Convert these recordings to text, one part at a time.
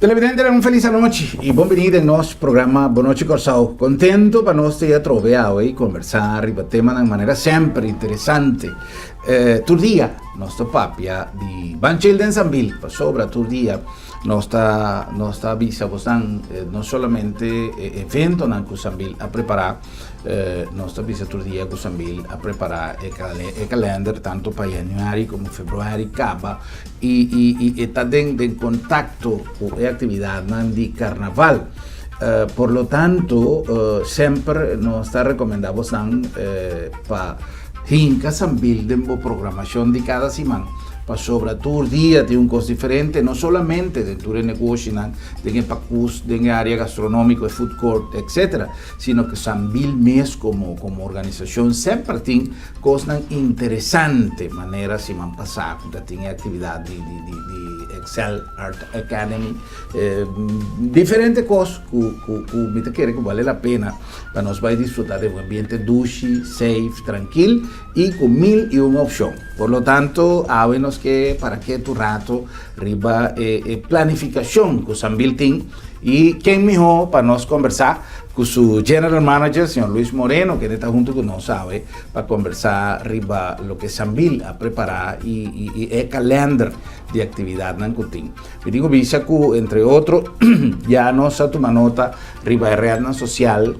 Televidente, un feliz noche y bienvenido en nuestro programa Boa Noite Corsao. Contento para nos te trovear hoy, conversar y tema de manera siempre interesante. Tu día, nostra papia di Banchel de Ensambil, sobre tu día, nostra visa, non solamente evento in Cusambil a preparare, nostra visa tu día Cusambil a preparare il calendar, tanto per januari come febbraio, caba, e está en contacto con la actividad di carnaval. Por lo tanto, siempre nos está recomendado para Hinca Sambil de programación de cada semana. Para sobre tu día de un cosa diferente, no solamente de tu negocio, de pacus, de área gastronómica, de food court, etc., sino que Sambil mes como organización siempre tiene cosas interesantes, maneras si man pasar, tiene actividad de Excel Art Academy, diferentes cosas que quiere que vale la pena para nos va a disfrutar de un ambiente dulce, safe, tranquilo y con mil y una opción. Por lo tanto, hábenos que para que tu rato arriba planificación con Sambil Team y quién mejor para nos conversar con su General Manager, señor Luis Moreno, que está junto con nosotros, sabe, para conversar arriba lo que Sambil ha preparado y el calendar de actividad en Cutín. Me digo, visa que, entre otros, ya nos ha tomado nota arriba de red social,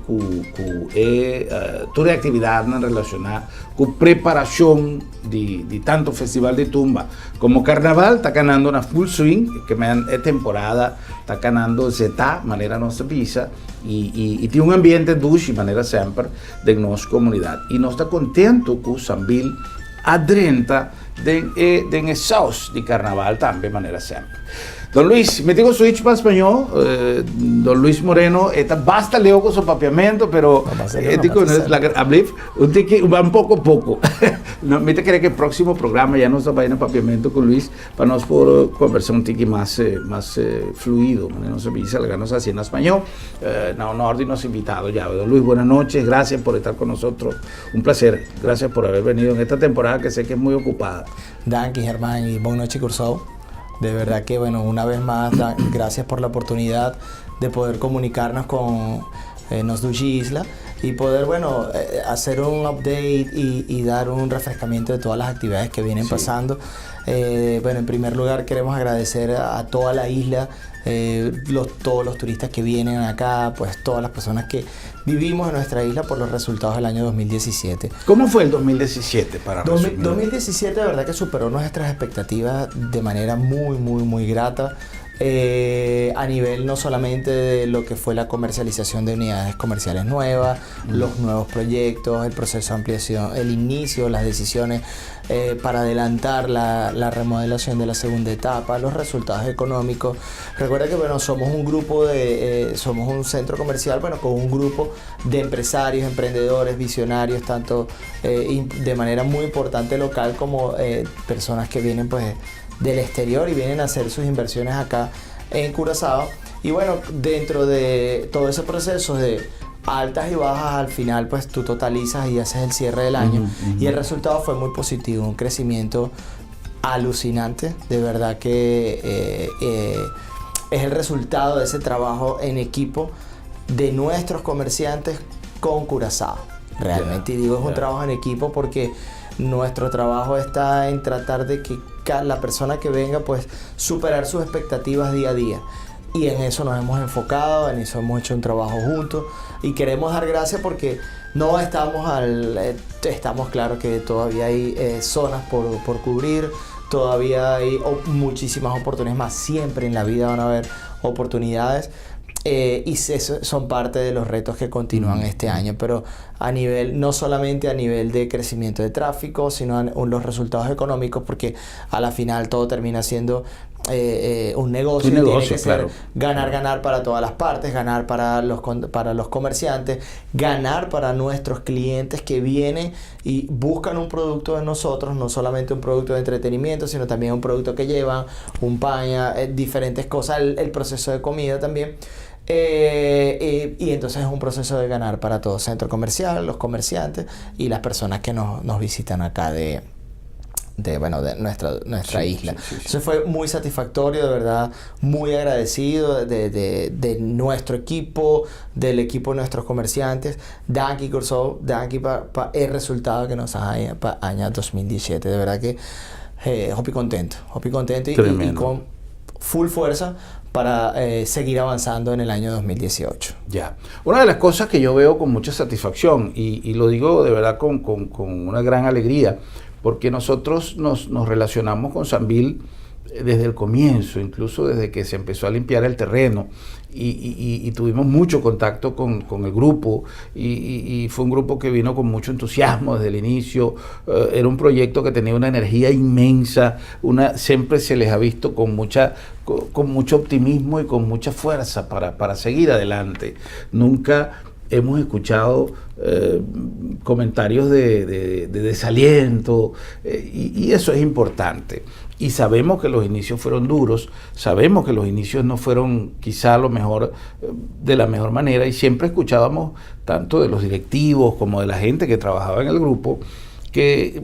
toda actividad relacionada con preparación de tanto festival de tumba como carnaval, está ganando una full swing, que es temporada, está ganando Z, manera nuestra visa, y tiene un ambiente dulce, manera siempre, de nuestra comunidad. Y nos está contento con Sambil adrenta de exhaust de carnaval también, manera siempre. Don Luis, me digo switch para español, don Luis Moreno, basta leo con su papiamento, pero va un poco. No, me te cree que el próximo programa ya nos va a ir en papiamento con Luis, para nos poder conversar un tiki más fluido, no se visa, la ganas así en español. No orden nos invitado ya. Don Luis, buenas noches, gracias por estar con nosotros, un placer, gracias por haber venido en esta temporada que sé que es muy ocupada. Danke, Germán, y Boa Noite Corsao. De verdad que, bueno, una vez más, gracias por la oportunidad de poder comunicarnos con Nosduchi Isla y poder, bueno, hacer un update y dar un refrescamiento de todas las actividades que vienen pasando. Bueno, en primer lugar queremos agradecer a toda la isla, todos los turistas que vienen acá, pues todas las personas que vivimos en nuestra isla por los resultados del año 2017. ¿Cómo fue el 2017 para nosotros? 2017 de verdad que superó nuestras expectativas de manera muy grata. A nivel no solamente de lo que fue la comercialización de unidades comerciales nuevas, los nuevos proyectos, el proceso de ampliación, el inicio, las decisiones para adelantar la remodelación de la segunda etapa, los resultados económicos. Recuerda que, bueno, somos un grupo somos un centro comercial, bueno, con un grupo de empresarios, emprendedores, visionarios, tanto de manera muy importante local como personas que vienen pues del exterior y vienen a hacer sus inversiones acá en Curazao. Y bueno, dentro de todo ese proceso de altas y bajas, al final pues tú totalizas y haces el cierre del año y el resultado fue muy positivo, un crecimiento alucinante, de verdad que es el resultado de ese trabajo en equipo de nuestros comerciantes con Curazao. Realmente, y digo, es un trabajo en equipo porque nuestro trabajo está en tratar de que la persona que venga pues superar sus expectativas día a día, y en eso nos hemos enfocado, en eso hemos hecho un trabajo juntos y queremos dar gracias porque no estamos claros que todavía hay zonas por cubrir, todavía hay muchísimas oportunidades más, siempre en la vida van a haber oportunidades. Y eso son parte de los retos que continúan este año, pero a nivel, no solamente a nivel de crecimiento de tráfico, sino los resultados económicos, porque a la final todo termina siendo un negocio, tiene que ser ganar para todas las partes, ganar para los comerciantes, ganar para nuestros clientes que vienen y buscan un producto de nosotros, no solamente un producto de entretenimiento, sino también un producto que llevan, un paña, diferentes cosas, el proceso de comida también. Y entonces es un proceso de ganar para todo centro comercial, los comerciantes y las personas que nos visitan acá de de nuestra isla. Sí. Entonces fue muy satisfactorio, de verdad, muy agradecido de nuestro equipo, del equipo de nuestros comerciantes. Danke Cursor, danke para el resultado que nos ha para año 2017. De verdad que hopi contento y con full fuerza para seguir avanzando en el año 2018. Ya. Una de las cosas que yo veo con mucha satisfacción, y lo digo de verdad con una gran alegría, porque nosotros nos relacionamos con Sambil desde el comienzo, incluso desde que se empezó a limpiar el terreno, y tuvimos mucho contacto con el grupo, y fue un grupo que vino con mucho entusiasmo desde el inicio. Era un proyecto que tenía una energía inmensa, siempre se les ha visto con mucho optimismo y con mucha fuerza para seguir adelante. Nunca hemos escuchado comentarios de desaliento, y eso es importante. Y sabemos que los inicios fueron duros, sabemos que los inicios no fueron quizá lo mejor, de la mejor manera, y siempre escuchábamos tanto de los directivos como de la gente que trabajaba en el grupo, que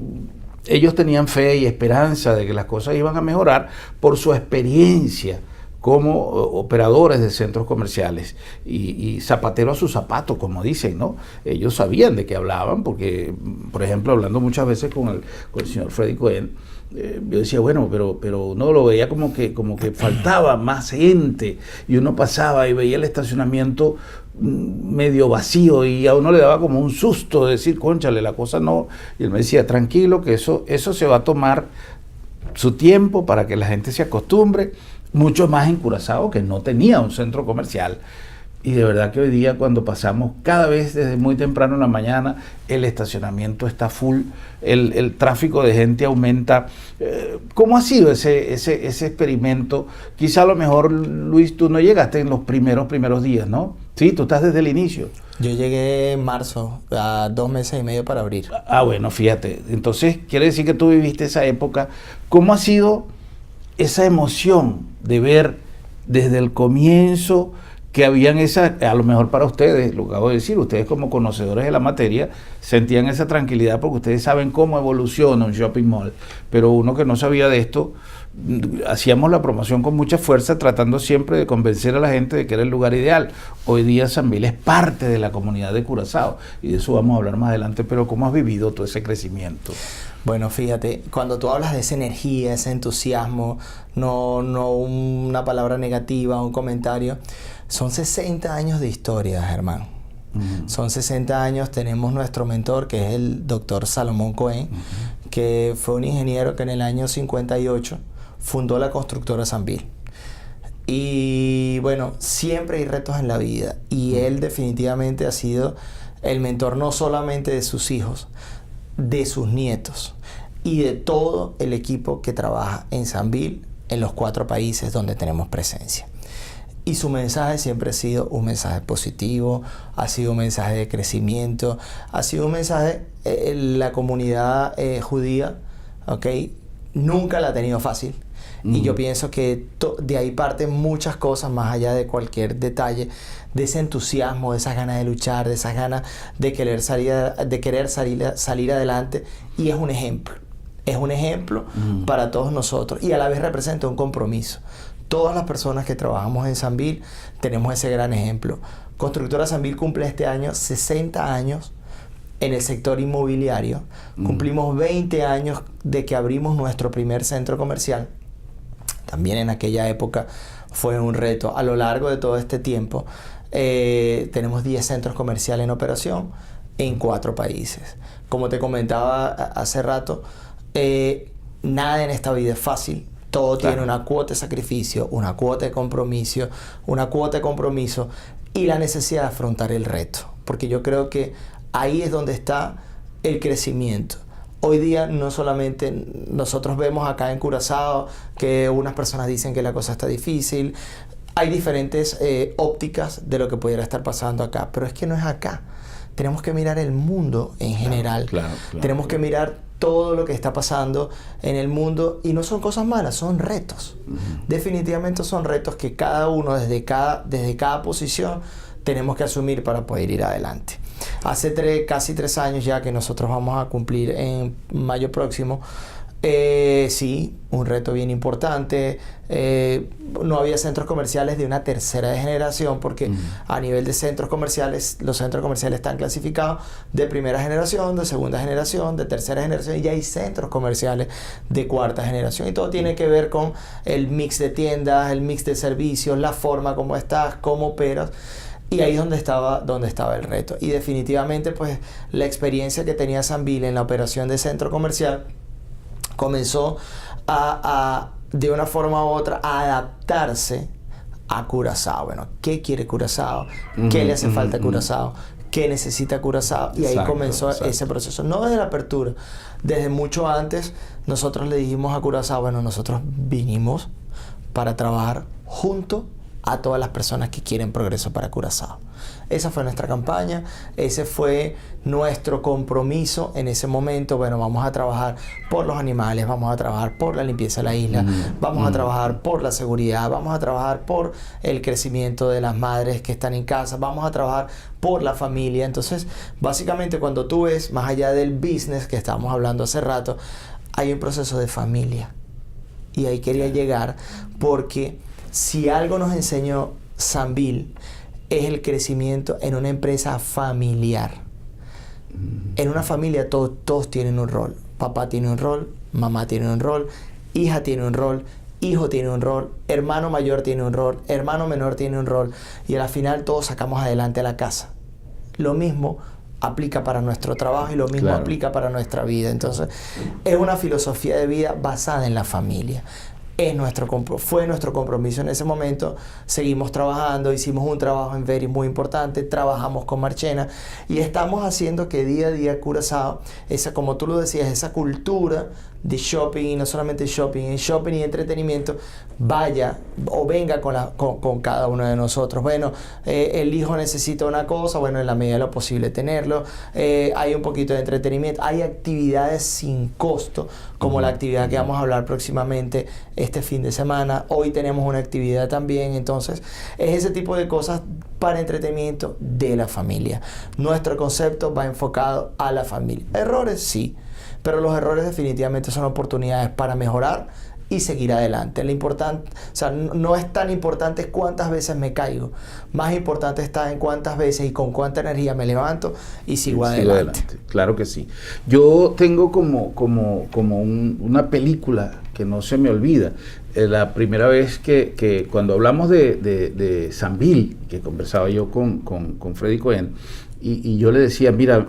ellos tenían fe y esperanza de que las cosas iban a mejorar por su experiencia como operadores de centros comerciales y zapatero a su zapato, como dicen, ¿no? Ellos sabían de qué hablaban, porque, por ejemplo, hablando muchas veces con el señor Freddy Cohen, yo decía, bueno, pero uno lo veía como que faltaba más gente, y uno pasaba y veía el estacionamiento medio vacío, y a uno le daba como un susto de decir, cónchale, la cosa no. Y él me decía, tranquilo, que eso se va a tomar su tiempo para que la gente se acostumbre, mucho más en Curazao, que no tenía un centro comercial. Y de verdad que hoy día, cuando pasamos, cada vez desde muy temprano en la mañana, el estacionamiento está full, el tráfico de gente aumenta. ¿Cómo ha sido ese experimento? Quizá a lo mejor, Luis, tú no llegaste en los primeros días, ¿no? Sí, tú estás desde el inicio. Yo llegué en marzo, a 2 meses y medio para abrir. Bueno, fíjate. Entonces, quiere decir que tú viviste esa época. ¿Cómo ha sido esa emoción de ver desde el comienzo que habían a lo mejor para ustedes, lo acabo de decir, ustedes como conocedores de la materia, sentían esa tranquilidad porque ustedes saben cómo evoluciona un shopping mall, pero uno que no sabía de esto, hacíamos la promoción con mucha fuerza, tratando siempre de convencer a la gente de que era el lugar ideal. Hoy día Sambil es parte de la comunidad de Curazao, y de eso vamos a hablar más adelante, pero ¿cómo has vivido todo ese crecimiento? Bueno, fíjate, cuando tú hablas de esa energía, ese entusiasmo, no una palabra negativa, un comentario, son 60 años de historia, Germán. Son 60 años. Tenemos nuestro mentor, que es el doctor Salomón Cohen, que fue un ingeniero que en el año 58 fundó la constructora Sambil. Y bueno, siempre hay retos en la vida, y él definitivamente ha sido el mentor no solamente de sus hijos, de sus nietos y de todo el equipo que trabaja en Sambil en los 4 países donde tenemos presencia. Y su mensaje siempre ha sido un mensaje positivo, ha sido un mensaje de crecimiento, ha sido un mensaje, la comunidad judía, ¿okay? Nunca la ha tenido fácil. Y yo pienso que de ahí parten muchas cosas, más allá de cualquier detalle, de ese entusiasmo, de esas ganas de luchar, de esas ganas de querer salir adelante. Y es un ejemplo para todos nosotros, y a la vez representa un compromiso. Todas las personas que trabajamos en Sambil tenemos ese gran ejemplo. Constructora Sambil cumple este año 60 años en el sector inmobiliario. Cumplimos 20 años de que abrimos nuestro primer centro comercial. También en aquella época fue un reto. A lo largo de todo este tiempo tenemos 10 centros comerciales en operación en 4 países. Como te comentaba hace rato, nada en esta vida es fácil. Todo tiene una cuota de sacrificio, una cuota de compromiso, y la necesidad de afrontar el reto. Porque yo creo que ahí es donde está el crecimiento. Hoy día no solamente nosotros vemos acá en Curazao que unas personas dicen que la cosa está difícil. Hay diferentes ópticas de lo que pudiera estar pasando acá, pero es que no es acá. Tenemos que mirar el mundo en general. Tenemos que mirar todo lo que está pasando en el mundo, y no son cosas malas, son retos. Definitivamente son retos que cada uno desde cada posición tenemos que asumir para poder ir adelante. Hace casi 3 años ya que nosotros vamos a cumplir en mayo próximo, Sí, un reto bien importante. No había centros comerciales de una tercera generación porque a nivel de centros comerciales, los centros comerciales están clasificados de primera generación, de segunda generación, de tercera generación, y ya hay centros comerciales de cuarta generación. Y todo tiene que ver con el mix de tiendas, el mix de servicios, la forma como estás, cómo operas. Y ahí es donde estaba el reto. Y definitivamente, pues, la experiencia que tenía Sambil en la operación de centro comercial comenzó de una forma u otra a adaptarse a Curazao. Bueno, ¿qué quiere Curazao? ¿Qué le hace falta a Curazao? ¿Qué necesita Curazao? Y ahí comenzó ese proceso. No desde la apertura, desde mucho antes nosotros le dijimos a Curazao, bueno, nosotros vinimos para trabajar junto a todas las personas que quieren progreso para Curazao. Esa fue nuestra campaña, ese fue nuestro compromiso en ese momento. Bueno, vamos a trabajar por los animales, vamos a trabajar por la limpieza de la isla, vamos a trabajar por la seguridad, vamos a trabajar por el crecimiento de las madres que están en casa, vamos a trabajar por la familia. Entonces, básicamente, cuando tú ves, más allá del business que estábamos hablando hace rato, hay un proceso de familia. Y ahí quería llegar porque si algo nos enseñó Sambil es el crecimiento en una empresa familiar. En una familia todos tienen un rol. Papá tiene un rol, mamá tiene un rol, hija tiene un rol, hijo tiene un rol, hermano mayor tiene un rol, hermano menor tiene un rol. Y al final todos sacamos adelante a la casa. Lo mismo aplica para nuestro trabajo y lo mismo aplica para nuestra vida. Entonces, es una filosofía de vida basada en la familia. Fue nuestro compromiso en ese momento. Seguimos trabajando, hicimos un trabajo en Very muy importante, trabajamos con Marchena y estamos haciendo que día a día Curazao, como tú lo decías, esa cultura de shopping, y no solamente shopping y entretenimiento, vaya o venga con cada uno de nosotros. Bueno, el hijo necesita una cosa, bueno, en la medida de lo posible tenerlo. Hay un poquito de entretenimiento, hay actividades sin costo, como la actividad que vamos a hablar próximamente este fin de semana. Hoy tenemos una actividad también. Entonces, es ese tipo de cosas para entretenimiento de la familia. Nuestro concepto va enfocado a la familia. ¿Errores? Sí. Pero los errores definitivamente son oportunidades para mejorar y seguir adelante. Lo importante, no es tan importante cuántas veces me caigo. Más importante está en cuántas veces y con cuánta energía me levanto y sigo adelante. Claro que sí. Yo tengo como una película que no se me olvida. La primera vez que cuando hablamos de Sambil, que conversaba yo con Freddy Cohen, y yo le decía, mira,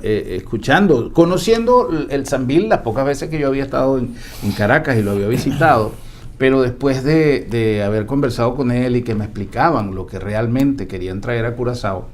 conociendo el Sambil las pocas veces que yo había estado en Caracas y lo había visitado, pero después de haber conversado con él y que me explicaban lo que realmente querían traer a Curazao,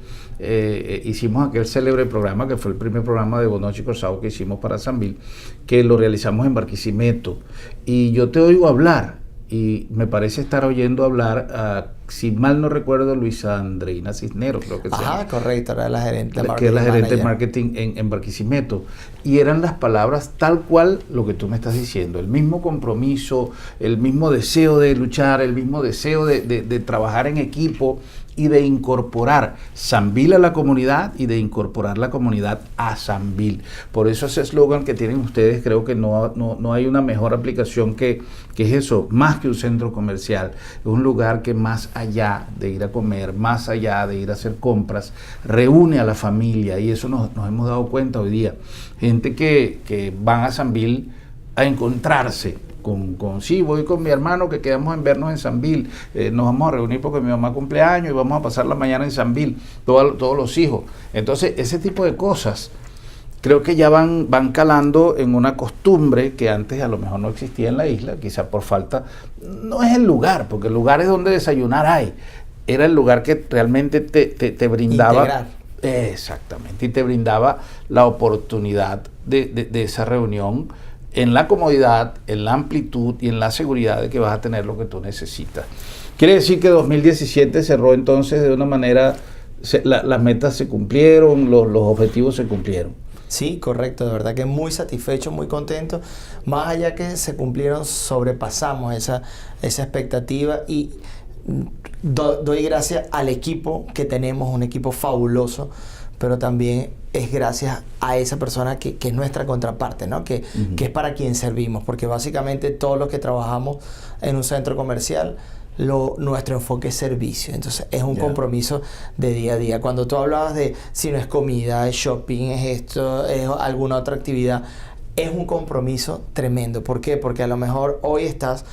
hicimos aquel célebre programa que fue el primer programa de Bonochi Curazao que hicimos para Sambil, que lo realizamos en Barquisimeto. Y yo te oigo hablar y me parece estar oyendo hablar si mal no recuerdo, Luisa Andreina Cisneros, creo que sí. Ajá, correcto, era la gerente de marketing. Que es la gerente de marketing en Barquisimeto. Y eran las palabras tal cual lo que tú me estás diciendo. El mismo compromiso, el mismo deseo de luchar, el mismo deseo de trabajar en equipo y de incorporar Sambil a la comunidad y de incorporar la comunidad a Sambil. Por eso ese eslogan que tienen ustedes, creo que no hay una mejor aplicación que es eso, más que un centro comercial. Es un lugar que más allá de ir a comer, más allá de ir a hacer compras, reúne a la familia, y eso nos hemos dado cuenta hoy día. Gente que van a Sambil a encontrarse sí, voy con mi hermano que quedamos en vernos en Sambil, nos vamos a reunir porque mi mamá cumpleaños y vamos a pasar la mañana en Sambil, todos los hijos. Entonces, ese tipo de cosas creo que ya van calando en una costumbre que antes a lo mejor no existía en la isla, quizá por falta, no es el lugar, porque el lugar es donde desayunar hay, era el lugar que realmente te brindaba. Integrar. Exactamente, y te brindaba la oportunidad de esa reunión en la comodidad, en la amplitud y en la seguridad de que vas a tener lo que tú necesitas. Quiere decir que 2017 cerró entonces de una manera, las metas se cumplieron, los objetivos se cumplieron. Sí, correcto, de verdad que muy satisfecho, muy contento. Más allá que se cumplieron, sobrepasamos esa expectativa y doy gracias al equipo que tenemos, un equipo fabuloso, pero también es gracias a esa persona que es nuestra contraparte, ¿no? Que es para quien servimos, porque básicamente todos los que trabajamos en un centro comercial, nuestro enfoque es servicio. Entonces es un compromiso de día a día. Cuando tú hablabas de si no es comida, es shopping, es esto, es alguna otra actividad, es un compromiso tremendo. ¿Por qué? Porque a lo mejor hoy estás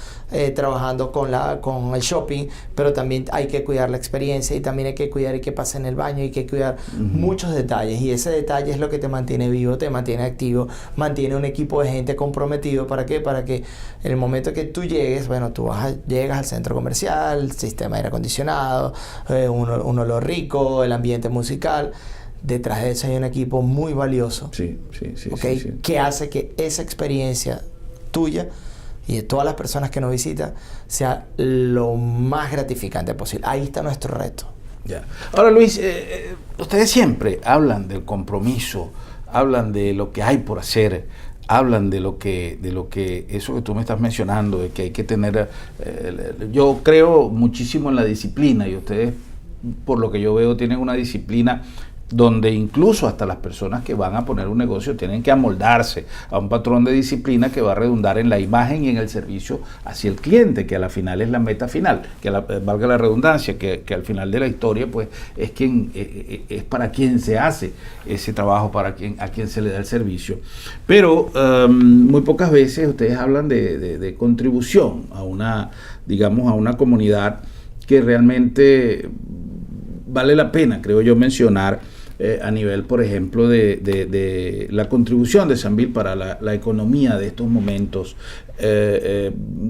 trabajando con el shopping, pero también hay que cuidar la experiencia y también hay que cuidar que pase en el baño, hay que cuidar muchos detalles, y ese detalle es lo que te mantiene vivo, te mantiene activo, mantiene un equipo de gente comprometido. ¿Para qué? Para que en el momento que tú llegues, bueno, llegas al centro comercial, sistema de aire acondicionado, un olor rico, el ambiente musical. Detrás de eso hay un equipo muy valioso, ¿okay? Sí. Que hace que esa experiencia tuya y de todas las personas que nos visitan sea lo más gratificante posible. Ahí está nuestro reto. Ya. Ahora, Luis, ustedes siempre hablan del compromiso, hablan de lo que hay por hacer, hablan de lo que eso que tú me estás mencionando, de que hay que tener, yo creo muchísimo en la disciplina, y ustedes, por lo que yo veo, tienen una disciplina donde incluso hasta las personas que van a poner un negocio tienen que amoldarse a un patrón de disciplina que va a redundar en la imagen y en el servicio hacia el cliente, que a la final es la meta final, que valga la redundancia, que al final de la historia pues es para quien se hace ese trabajo, a quien se le da el servicio. Pero muy pocas veces ustedes hablan de contribución a una comunidad que realmente vale la pena, creo yo, mencionar a nivel, por ejemplo, de la contribución de Sambil para la economía de estos momentos.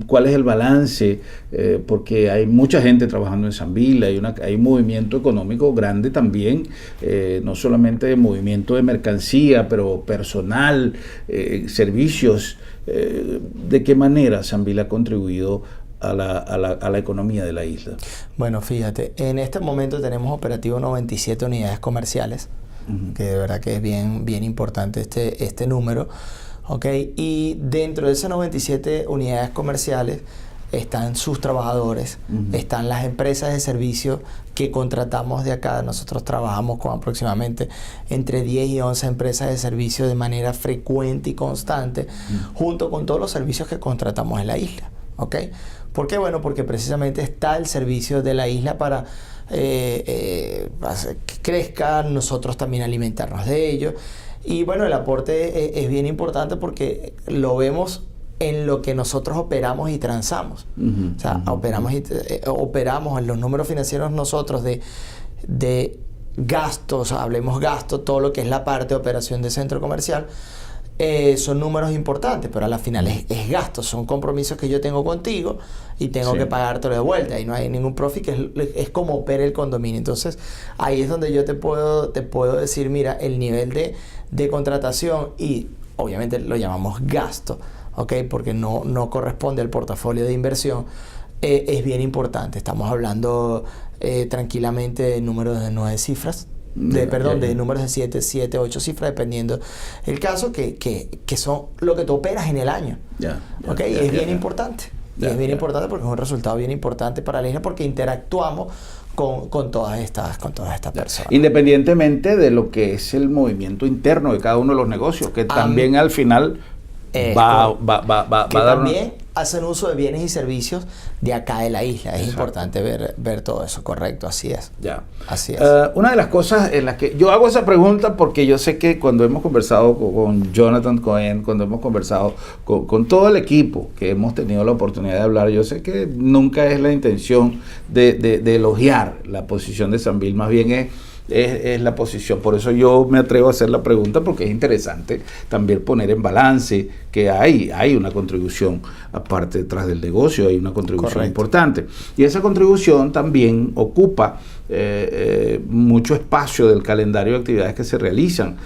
¿Cuál es el balance? Porque hay mucha gente trabajando en Sambil, hay un movimiento económico grande también, no solamente de movimiento de mercancía, pero personal, servicios. ¿De qué manera Sambil ha contribuido a la economía de la isla? Bueno, fíjate, en este momento tenemos operativo 97 unidades comerciales, que de verdad que es bien importante este número, ¿ok? Y dentro de esas 97 unidades comerciales están sus trabajadores, están las empresas de servicio que contratamos de acá. Nosotros trabajamos con aproximadamente entre 10 y 11 empresas de servicio de manera frecuente y constante, junto con todos los servicios que contratamos en la isla, ¿ok? ¿Por qué? Bueno, porque precisamente está el servicio de la isla para que crezca, nosotros también alimentarnos de ello. Y bueno, el aporte es bien importante porque lo vemos en lo que nosotros operamos y transamos. O sea, operamos en los números financieros nosotros de gastos, hablemos gastos, todo lo que es la parte de operación de centro comercial. Son números importantes, pero a la final es gasto, son compromisos que yo tengo contigo y tengo que pagártelo de vuelta, y no hay ningún profit, que es como opera el condominio. Entonces ahí es donde yo te puedo decir, mira, el nivel de contratación, y obviamente lo llamamos gasto, ¿ok? Porque no corresponde al portafolio de inversión, es bien importante. Estamos hablando tranquilamente de números de 9 cifras, de números de 7, 8 cifras, dependiendo el caso, que son lo que tú operas en el año. Es bien importante. Es bien importante porque es un resultado bien importante para la isla, porque interactuamos con todas estas personas. Independientemente de lo que es el movimiento interno de cada uno de los negocios, que también al final va a dar también hacen uso de bienes y servicios de acá de la isla. Es importante ver todo eso, correcto, así es. Así es. Una de las cosas en las que yo hago esa pregunta, porque yo sé que cuando hemos conversado con Jonathan Cohen, cuando hemos conversado con todo el equipo que hemos tenido la oportunidad de hablar, yo sé que nunca es la intención de elogiar la posición de Sambil, más bien es la posición. Por eso yo me atrevo a hacer la pregunta, porque es interesante también poner en balance que hay una contribución, aparte detrás del negocio, hay una contribución importante. Y esa contribución también ocupa mucho espacio del calendario de actividades que se realizan,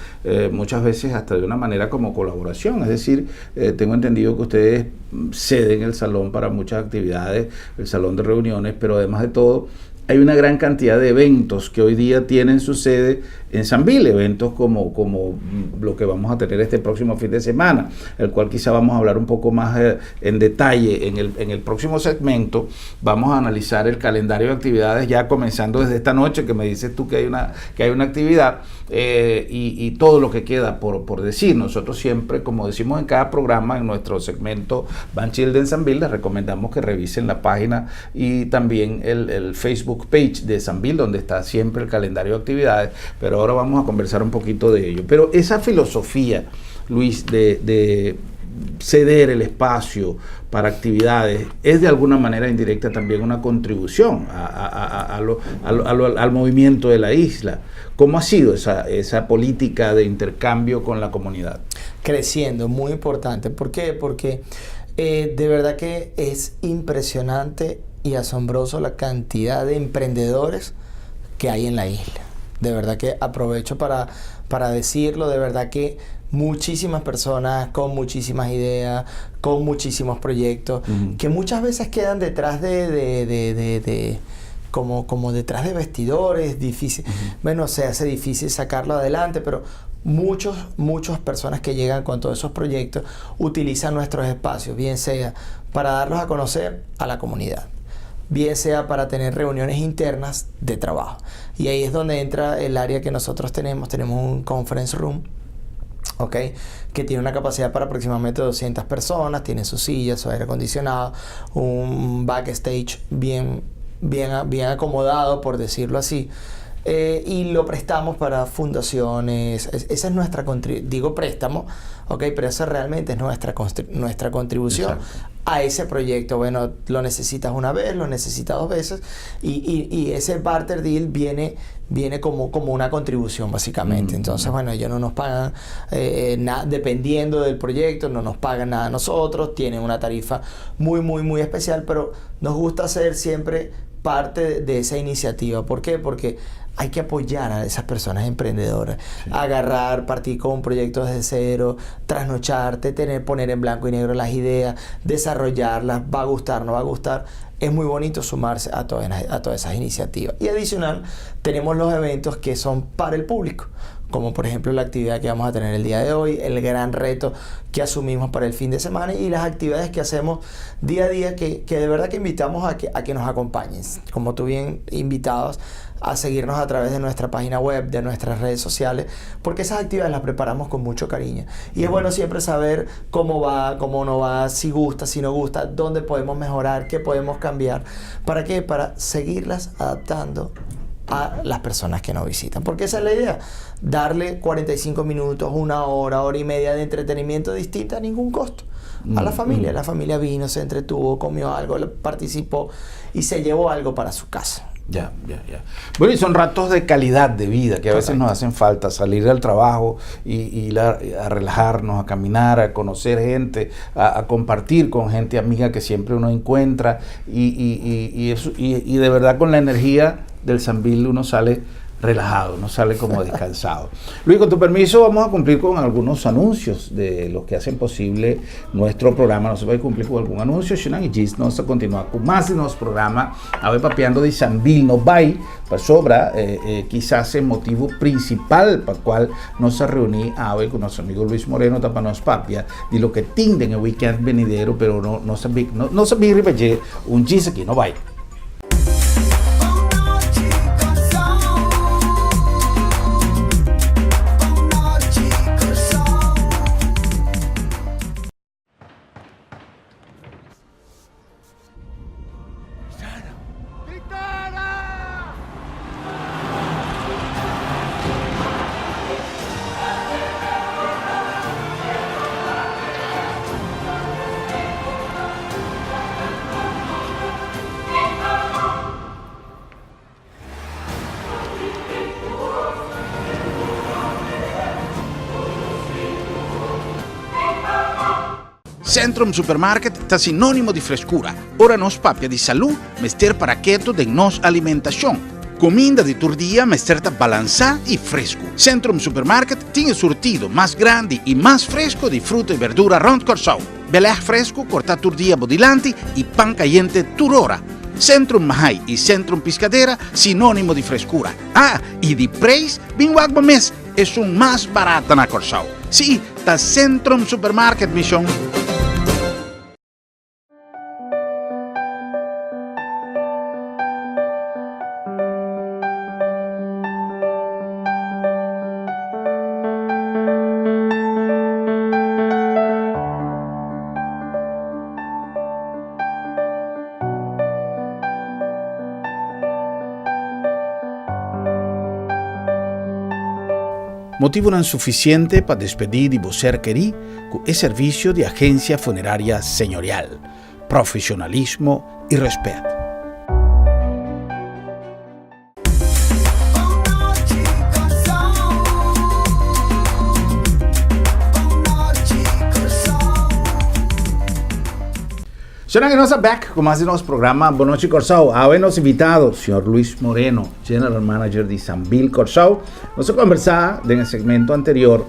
muchas veces hasta de una manera como colaboración. Es decir, tengo entendido que ustedes ceden el salón para muchas actividades, el salón de reuniones, pero además de todo, hay una gran cantidad de eventos que hoy día tienen su sede en Sambil, eventos como lo que vamos a tener este próximo fin de semana, el cual quizá vamos a hablar un poco más en detalle. En el próximo segmento vamos a analizar el calendario de actividades ya comenzando desde esta noche, que me dices tú que hay una actividad, y todo lo que queda por decir. Nosotros siempre, como decimos en cada programa, en nuestro segmento Banchilde en Sambil, les recomendamos que revisen la página y también el Facebook page de Sambil, donde está siempre el calendario de actividades, pero ahora vamos a conversar un poquito de ello. Pero esa filosofía, Luis, de ceder el espacio para actividades es de alguna manera indirecta también una contribución al movimiento de la isla. ¿Cómo ha sido esa política de intercambio con la comunidad? Creciendo, muy importante. ¿Por qué? Porque de verdad que es impresionante y asombroso la cantidad de emprendedores que hay en la isla. De verdad que aprovecho para decirlo, de verdad que muchísimas personas con muchísimas ideas, con muchísimos proyectos, que muchas veces quedan detrás como detrás de vestidores, difícil. Bueno, se hace difícil sacarlo adelante, pero muchas personas que llegan con todos esos proyectos utilizan nuestros espacios, bien sea para darlos a conocer a la comunidad, bien sea para tener reuniones internas de trabajo. Y ahí es donde entra el área que nosotros tenemos un conference room, ¿ok? Que tiene una capacidad para aproximadamente 200 personas, tiene sus sillas, su aire acondicionado, un backstage bien acomodado, por decirlo así. Y lo prestamos para fundaciones. Esa es nuestra digo préstamo, ¿ok? Pero esa realmente es nuestra contribución. Exacto. A ese proyecto. Bueno, lo necesitas una vez, lo necesitas 2 veces, y ese barter deal viene como una contribución, básicamente. Entonces, bueno, ellos no nos pagan nada, dependiendo del proyecto, no nos pagan nada a nosotros, tienen una tarifa muy especial, pero nos gusta hacer siempre parte de esa iniciativa. ¿Por qué? Porque hay que apoyar a esas personas emprendedoras, sí. Partir con un proyecto desde cero, trasnocharte, poner en blanco y negro las ideas, desarrollarlas, va a gustar, no va a gustar. Es muy bonito sumarse a todas esas iniciativas. Y adicional, tenemos los eventos que son para el público, como por ejemplo la actividad que vamos a tener el día de hoy, el gran reto que asumimos para el fin de semana y las actividades que hacemos día a día, que de verdad que invitamos a que nos acompañen. Como tú bien, invitados a seguirnos a través de nuestra página web, de nuestras redes sociales, porque esas actividades las preparamos con mucho cariño. Y es bueno siempre saber cómo va, cómo no va, si gusta, si no gusta, dónde podemos mejorar, qué podemos cambiar. ¿Para qué? Para seguirlas adaptando a las personas que nos visitan. Porque esa es la idea, darle 45 minutos, 1 hora, hora y media de entretenimiento distinta a ningún costo. A la familia. La familia vino, se entretuvo, comió algo, participó y se llevó algo para su casa. Ya. Bueno, y son ratos de calidad de vida que a veces nos hacen falta, salir al trabajo y ir a relajarnos, a caminar, a conocer gente, a compartir con gente amiga que siempre uno encuentra y de verdad con la energía del Sambil uno sale relajado, no sale como descansado. Luis, con tu permiso vamos a cumplir con algunos anuncios de los que hacen posible nuestro programa. No se puede cumplir con algún anuncio, Shinan y Gis nos continúa con más de nuestro programa. A ver, papeando de Sambil, nos va para sobra, quizás el motivo principal para el cual nos reuní hoy con nuestro amigo Luis Moreno, tapanos papia, de lo que tienden el weekend venidero, pero no sabía repetir un Gis aquí, no va. Centrum Supermarket sta sinonimo di frescura. Ora nos papia di salud, mester paraqueto de nos alimentación. Comida de turdia, mester balanzada y fresco. Centrum Supermarket tiene surtido más grande y más fresco de fruta y verdura rond Corsau. Belé fresco, corta turdia bodilanti y pan caliente turora. Centrum Mahai e Centrum Piscadera, sinônimo de frescura. E de preço, bem água mês, é um mais barato na Corsau. Sim, da Centrum Supermarket Mission. Motivo não suficiente para despedir de você querer com o serviço de agência funerária senhorial, profissionalismo e respeito. Será que nós back com mais de nosso programa Boa Noite Corsau. Hoje nosso invitado, o Sr. Luis Moreno, General Manager de Sambil Corsau. Nós conversar no segmento anterior.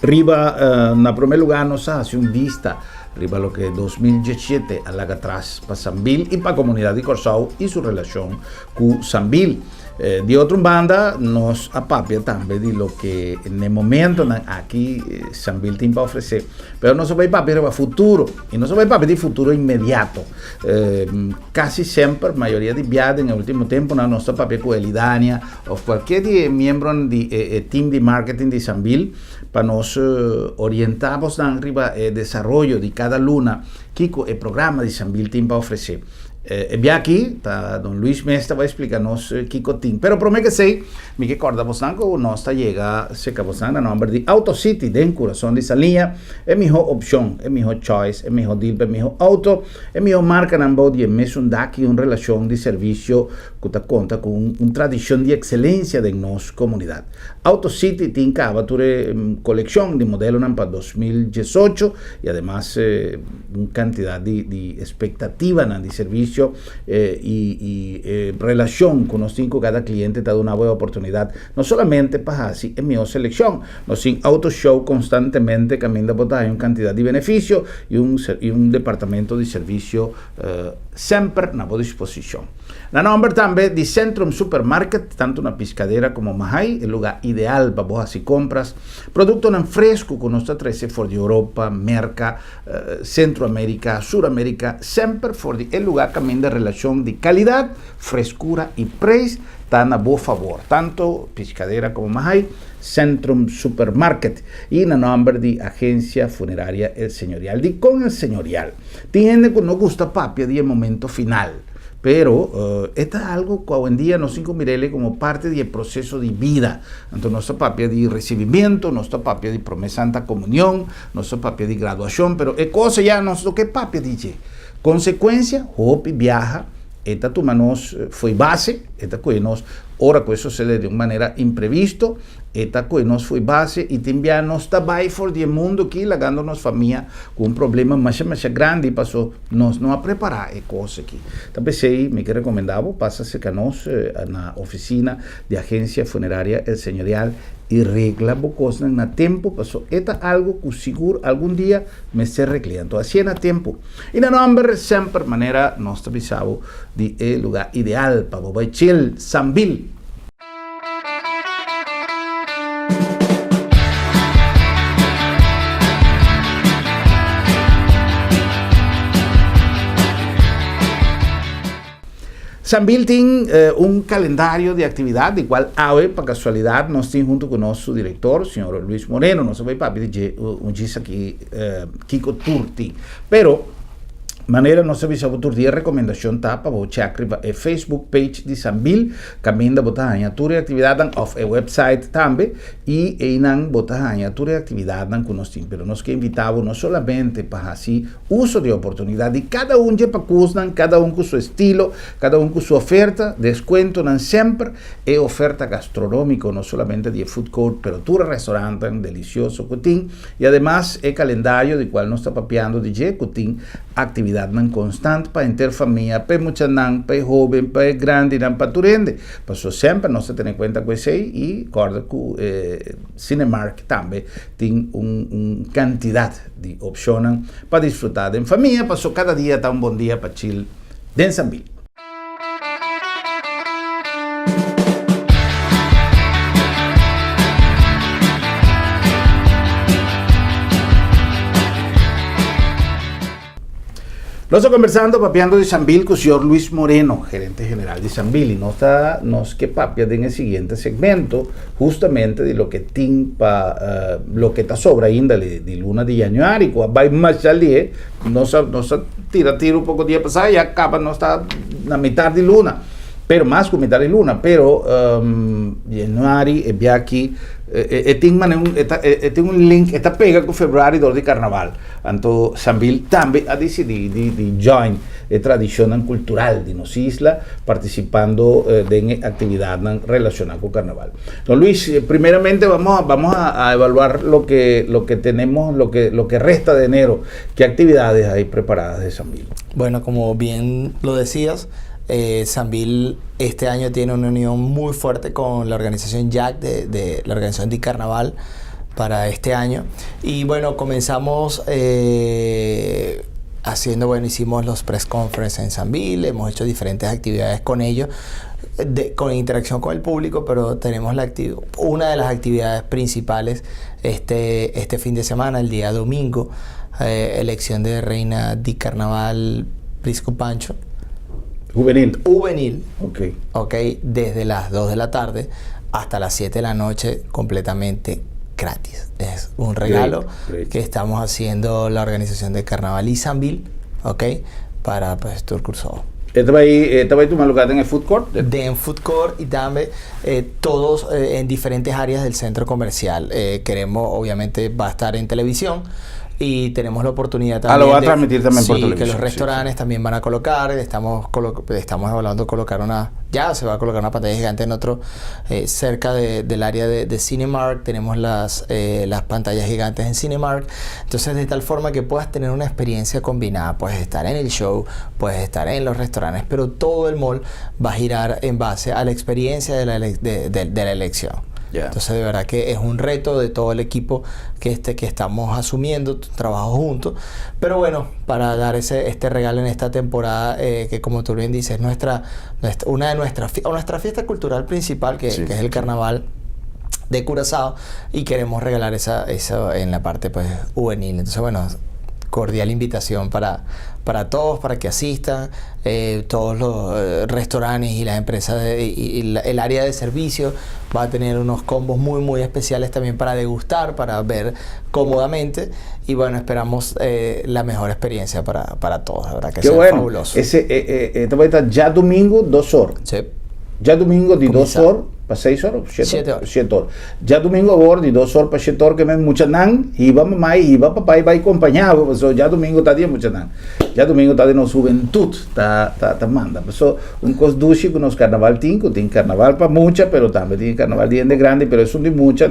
Riba, na primeiro lugar, nós fazemos vista riba lo que 2017 a larga atrás para Sambil e para a comunidade de Corsau e sua relação com Sambil. De outra banda, nós apapia também de lo que no momento aqui Sambil tem para oferecer, mas nós vai papia para o futuro e nós vai papia de futuro imediato. Quase sempre, a maioria de viagens no último tempo, nós papia com Elidania ou qualquer membro do time de marketing de Sambil para nós orientarmos na riba desenvolvimento de cada luna que o programa de Sambil tem para oferecer. E aqui, tá, Don Luis Mestre vai explicar-nos o que tem. Pero prometo que sei, me recorda você que nós chega seca você na nome de AutoCity, dentro do coração dessa linha, é a melhor opção, é a melhor choice, é a melhor deal, é a melhor auto, é a melhor marca na mão de mesmo daqui uma relação de serviço que conta com uma tradição de excelência da nossa comunidade. AutoCity tem cavatura coleção de modelos para 2018 e además uma quantidade de expectativa de serviço e relação com nós com cada cliente está dando uma boa oportunidade, não somente para assim é minha seleção, nós em Auto Show constantemente caminhando botar uma quantidade de benefício e um departamento de serviço sempre na boa disposição. Na nome também de Centrum Supermarket, tanto na Piscadera como Mahai, é o lugar ideal para boas e compras. Produto não fresco que nós trazemos fora de Europa, América, Centroamérica, Suramérica, sempre fora de lugar caminho de relação de qualidade, frescura e preço, está na boa favor. Tanto Piscadera como Mahai, Centrum Supermarket e na nome de agência funerária El Señorial. E com El Señorial, tem gente que não gosta papia de momento final. Pero esto es algo que hoy en día nos mirele como parte del proceso de vida. Entonces, nuestra papia de recibimiento, nuestra papia de promesa santa comunión, nuestra papia de graduación, pero es cosa ya nuestro que papia dice. Consecuencia, hopi viaja, esta tu manos fue base, esta que nos ora que eso sucede de una manera imprevisto, esta que nos fue base y também nos está bem for de mundo aqui, lagando nos família com um problema mais grande e passou nos não a preparar a coisa aqui. Também sei, me que recomendava, passa-se com nós na oficina de agência funerária El Señorial e regla coisa na tempo, passou eta algo que seguro algum dia me ser cliente. Assim é na tempo. E na nome sempre maneira nós avisamos de lugar ideal para o chill Sambil. Sambil tem um calendário de atividade, igual hoje, para casualidade, nós temos junto com o nosso diretor, o senhor Luis Moreno, nosso pai para pedir dia aqui, Kiko Turti. Pero, maneira nós avisamos todo dia recomendação tá para você acessar o Facebook page de Sambil, caminho botar a tua atividade off o website também e não botar a tua atividade com nós temos. Pero nós que invitamos não somente para assim uso de oportunidade, cada de para custam, cada com seu estilo, cada com sua oferta, desconto não sempre é oferta gastronômica, não somente de food court, pero todo restaurante delicioso que tem e además é calendário de qual nós está papeando de que tem atividade constante para ter família, para muitos não, para jovem, para grande, não para turende. Passou sempre, nós temos em conta com isso e recorda que Cinemark também tem uma quantidade de opções para desfrutar em família. Passou cada dia, está um bom dia para chill em Sambil. Nos está conversando, papeando de Sambil con el señor Luis Moreno, gerente general de Sambil, y nos que papia en el siguiente segmento, justamente de lo que timpa, lo que está sobra ainda de luna de januari, cuando va más allí, nos tira un poco de pasar y acaba, no está la mitad de luna. Pero más que mitad de luna, pero januari e aquí tem un link, esta pega con febbraio door di carnaval. Anto Sambil también ha decidido di join la tradición cultural de nos isla, participando en actividades relacionadas con carnaval. Don Luis, primeramente vamos a evaluar lo que tenemos, lo que resta de enero. ¿Qué actividades hay preparadas de Sambil? Bueno, como bien lo decías, Sambil este año tiene una unión muy fuerte con la organización Jack de la organización de Carnaval para este año. Y bueno, comenzamos hicimos los press conference en Sambil, hemos hecho diferentes actividades con ellos, con interacción con el público, pero tenemos una de las actividades principales este fin de semana, el día domingo, elección de reina de Carnaval Prisco Pancho. Juvenil. Ok, desde las 2 de la tarde hasta las 7 de la noche, completamente gratis. Es un regalo que estamos haciendo la organización de Carnaval y Sambil, ok, para pues Tour Cursado. ¿Esta va a tomar lugar en el food court? En food court y también todos en diferentes áreas del centro comercial. Queremos, obviamente, va a estar en televisión. Y tenemos la oportunidad también lo va a transmitir también por televisión. Que los restaurantes también van a colocar. Estamos evaluando colocar ya se va a colocar una pantalla gigante en otro, cerca del área de Cinemark. Tenemos las pantallas gigantes en Cinemark. Entonces, de tal forma que puedas tener una experiencia combinada. Puedes estar en el show, puedes estar en los restaurantes, pero todo el mall va a girar en base a la experiencia de la elección. Yeah. Entonces, de verdad que es un reto de todo el equipo que estamos asumiendo, trabajo juntos. Pero bueno, para dar este regalo en esta temporada, que como tú bien dices, una de nuestra fiesta cultural principal, que es el Carnaval de Curazao, y queremos regalar eso en la parte pues juvenil. Entonces, bueno, cordial invitación para todos, para que asistan, todos los restaurantes y las empresas el área de servicio va a tener unos combos muy muy especiales también para degustar, para ver cómodamente, y bueno, esperamos la mejor experiencia para todos, la verdad que sea fabuloso. Esta va a estar ya domingo 2 horas. Sí. Ya domingo de 2 horas para 6 horas? 7 horas. Ya domingo ahora de 2 horas para 7 horas, que me mucha nan, y va mamá, y va papá, y va acompañado, pues ya domingo está de mucha nan. Ya domingo está de nos juventud, está manda. Pues un cosduche con los carnaval tiene carnaval para mucha, pero también tiene carnaval de grande, pero es un de mucha,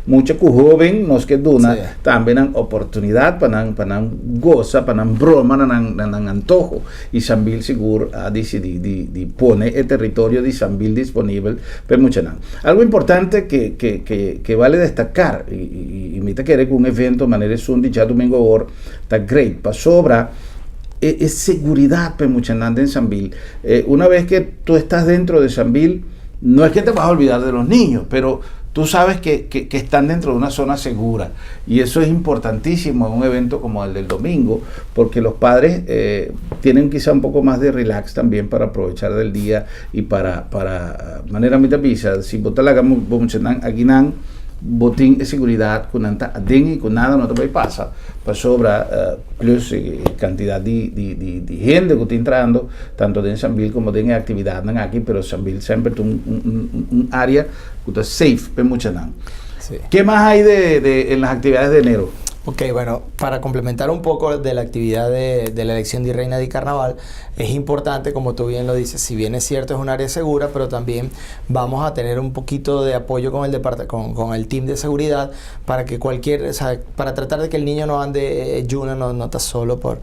mucha joven, nos que duna, también han oportunidad para goza, para broma, para antojo. Y Sambil seguro ha decidido de poner el territorio de Sambil disponible para mucha nan. Algo importante que vale destacar, y me te quiere que un evento de manera sundi ya domingo ahora está great, para sobra es seguridad para mucha nan en Sambil. Una vez que tú estás dentro de Sambil, no es que te vas a olvidar de los niños, pero tú sabes que están dentro de una zona segura, y eso es importantísimo en un evento como el del domingo, porque los padres tienen quizá un poco más de relax también para aprovechar del día y para manera mitad pisa, si botar la gama aquí botín de seguridad con y con nada no te pasa, para sobra plus cantidad de gente que está entrando tanto en Sambil como en actividad aquí, pero Sambil siempre es un área que está safe para mucha nan. Sí. ¿Qué más hay en las actividades de enero? Ok, bueno, para complementar un poco de la actividad de la elección de reina de Carnaval, es importante, como tú bien lo dices, si bien es cierto es un área segura, pero también vamos a tener un poquito de apoyo con el team de seguridad para que para tratar de que el niño no ande no está solo por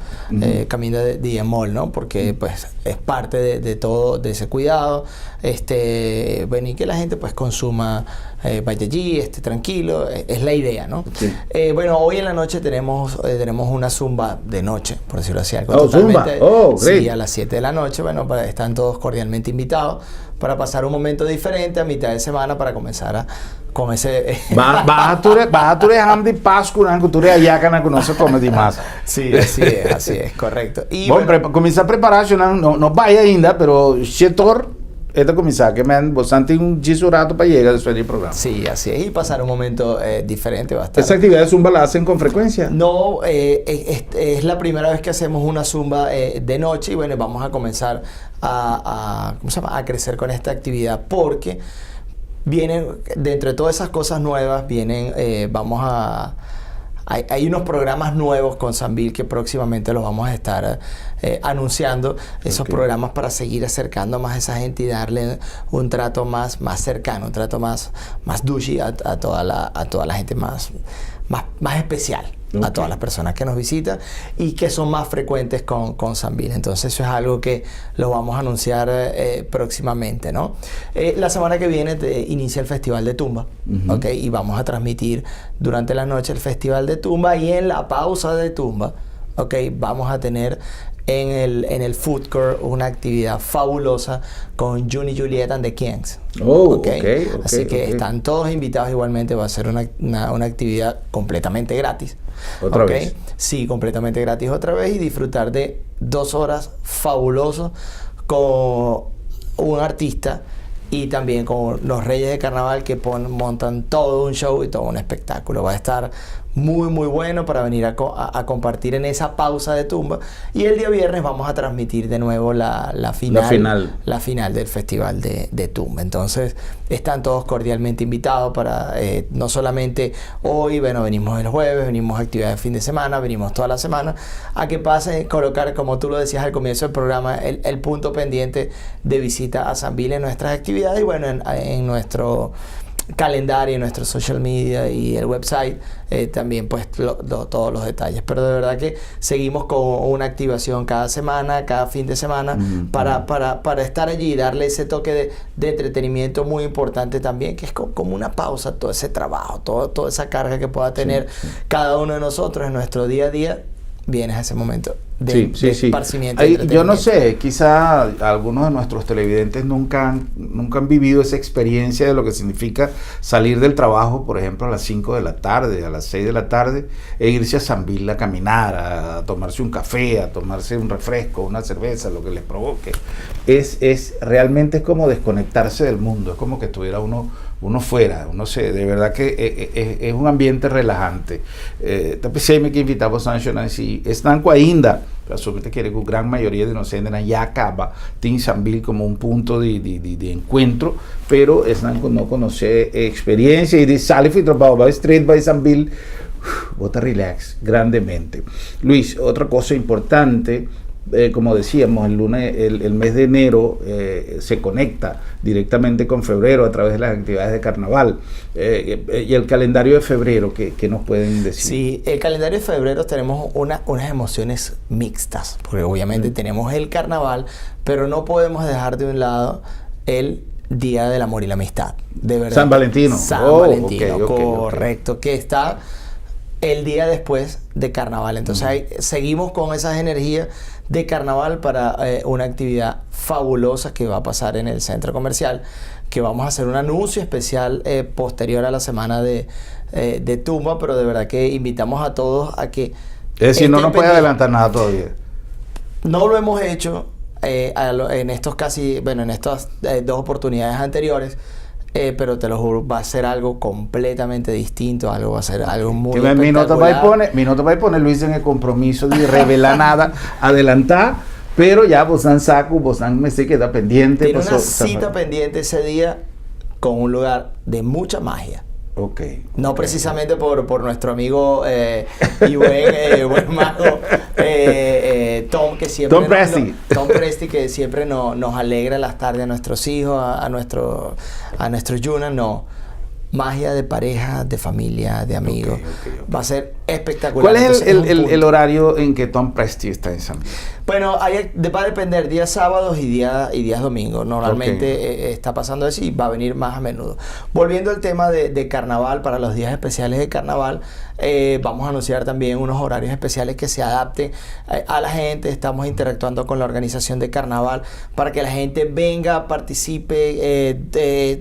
camino de mall, ¿no? Porque pues es parte de todo, de ese cuidado, bueno, y que la gente pues consuma, vaya allí, esté tranquilo, es la idea, ¿no? Sí. Bueno, hoy en la noche tenemos una zumba de noche, por decirlo así. Algo zumba. Oh, great. Sí, a las 7 de la noche. Bueno, están todos cordialmente invitados para pasar un momento diferente a mitad de semana para comenzar con ese... Baja tu hambre Páscoa, que tu allá que no se come demais. Sí, así es, correcto. Y bueno, comienza a prepararse, no vaya ainda, pero setor... Esta comienza que bastante un rato para llegar después del programa. Sí, así es, y pasar un momento diferente bastante. ¿Esa actividad de zumba la hacen con frecuencia? No, es la primera vez que hacemos una zumba de noche y bueno, vamos a comenzar a crecer con esta actividad porque vienen, dentro de todas esas cosas nuevas, hay unos programas nuevos con Sambil que próximamente los vamos a estar anunciando. Esos programas para seguir acercando más a esa gente y darle un trato más cercano, un trato más douchey a toda la gente más especial. A todas las personas que nos visitan y que son más frecuentes con Sambil. Entonces eso es algo que lo vamos a anunciar próximamente, ¿no? La semana que viene inicia el Festival de Tumba, ¿ok? Y vamos a transmitir durante la noche el Festival de Tumba y en la pausa de Tumba, ¿ok? Vamos a tener en el Food Court una actividad fabulosa con Juni Juliet and the Kings. Así que están todos invitados igualmente. Va a ser una actividad completamente gratis. ¿Otra vez? Sí, completamente gratis otra vez y disfrutar de 2 horas fabulosas con un artista y también con los Reyes de Carnaval que montan todo un show y todo un espectáculo. Va a estar muy bueno para venir a compartir en esa pausa de Tumba. Y el día viernes vamos a transmitir de nuevo la final del Festival de Tumba. Entonces están todos cordialmente invitados para no solamente hoy, bueno, venimos el jueves, venimos a actividades de fin de semana, venimos toda la semana, a que pasen, colocar, como tú lo decías al comienzo del programa, el punto pendiente de visita a Sambil en nuestras actividades y bueno, en nuestro calendario, nuestro social media y el website, también pues todos los detalles. Pero de verdad que seguimos con una activación cada semana, cada fin de semana, para estar allí y darle ese toque de entretenimiento muy importante también, que es como una pausa a todo ese trabajo, toda esa carga que pueda tener cada uno de nosotros en nuestro día a día. Vienes a ese momento de esparcimiento. Yo no sé, quizá algunos de nuestros televidentes nunca han vivido esa experiencia de lo que significa salir del trabajo, por ejemplo, a las 5 de la tarde, a las 6 de la tarde, e irse a Sambil a caminar, a tomarse un café, a tomarse un refresco, una cerveza, lo que les provoque. Realmente es como desconectarse del mundo, es como que estuviera uno fuera, de verdad que es un ambiente relajante. Pensei que invitava Sancho si están ainda, assumo que a gran mayoría de nosotros ya acaba, tem Sambil como un punto de encuentro, pero están no conocer experiencia y de sale fui trabajo, va straight, va Sambil, bota relax grandemente. Luis, otra cosa importante, como decíamos, el mes de enero se conecta directamente con febrero a través de las actividades de carnaval. Y el calendario de febrero, ¿qué nos pueden decir? Sí, el calendario de febrero tenemos unas emociones mixtas, porque obviamente tenemos el carnaval, pero no podemos dejar de un lado el Día del Amor y la Amistad. De verdad. San Valentino. Valentín, correcto, que está el día después de carnaval. Entonces seguimos con esas energías de carnaval para una actividad fabulosa que va a pasar en el centro comercial, que vamos a hacer un anuncio especial posterior a la semana de Tumba, pero de verdad que invitamos a todos a que... Es decir, no nos puede adelantar nada todavía. No lo hemos hecho en estas 2 oportunidades anteriores, pero te lo juro, va a ser algo completamente distinto, va a ser algo muy espectacular. Mi nota va a poner Luis en el compromiso de revelar nada, adelantar, pero ya vos dan saco, vos dan me sé queda pendiente. Tiene una cita pendiente ese día con un lugar de mucha magia. No precisamente por nuestro amigo y buen mago Tom, que siempre Tom Presti, que siempre nos alegra las tardes a nuestros hijos, a nuestros Yuna. No, magia de pareja, de familia, de amigos. Va a ser espectacular. ¿Cuál es Entonces, el horario en que Tom Presti está en San Bill? Bueno, va a depender días sábados y días domingos. Normalmente está pasando eso y va a venir más a menudo. Volviendo al tema de carnaval, para los días especiales de carnaval, vamos a anunciar también unos horarios especiales que se adapten a la gente. Estamos interactuando con la organización de carnaval para que la gente venga, participe,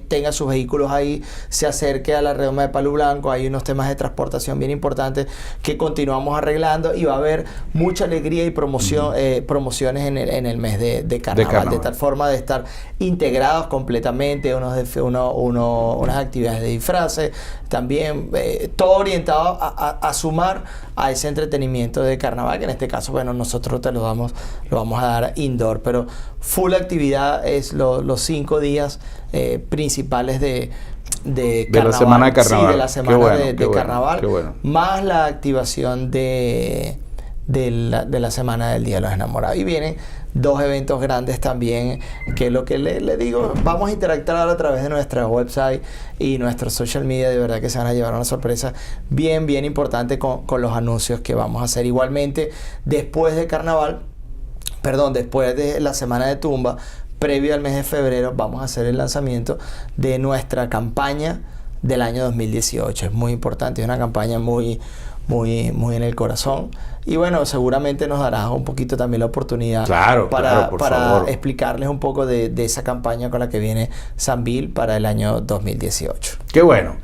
tenga sus vehículos ahí, se acerque a la redoma de Palo Blanco. Hay unos temas de transportación bien importantes que continuamos arreglando y va a haber mucha alegría y promociones en el mes de carnaval, de tal forma de estar integrados completamente, unas actividades de disfraces, también todo orientado a sumar a ese entretenimiento de carnaval, que en este caso, bueno, nosotros lo vamos a dar indoor, pero full actividad es los 5 días principales de carnaval, la semana de carnaval. Sí, de la semana de carnaval, bueno. Más la activación de la semana del Día de los Enamorados. Y vienen 2 eventos grandes también, que es lo que le digo, vamos a interactuar a través de nuestra website y nuestros social media. De verdad que se van a llevar una sorpresa bien importante con los anuncios que vamos a hacer. Igualmente, después de carnaval, después de la semana de tumba, previo al mes de febrero, vamos a hacer el lanzamiento de nuestra campaña del año 2018. Es muy importante, es una campaña muy en el corazón. Y bueno, seguramente nos dará un poquito también la oportunidad para explicarles un poco de esa campaña con la que viene San Bill para el año 2018. Qué bueno.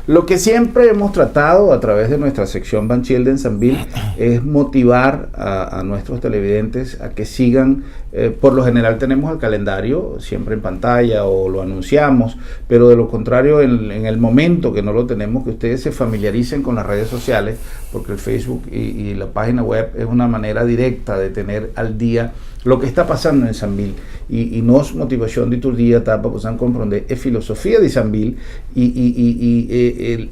Lo que siempre hemos tratado a través de nuestra sección Banchilde en San Bill es motivar a nuestros televidentes a que sigan. Por lo general tenemos el calendario siempre en pantalla o lo anunciamos, pero de lo contrario, en el momento que no lo tenemos, que ustedes se familiaricen con las redes sociales, porque el Facebook y la página web es una manera directa de tener al día lo que está pasando en San Bill. Y nos motivación de tu día para poder comprender es filosofía de San Bill y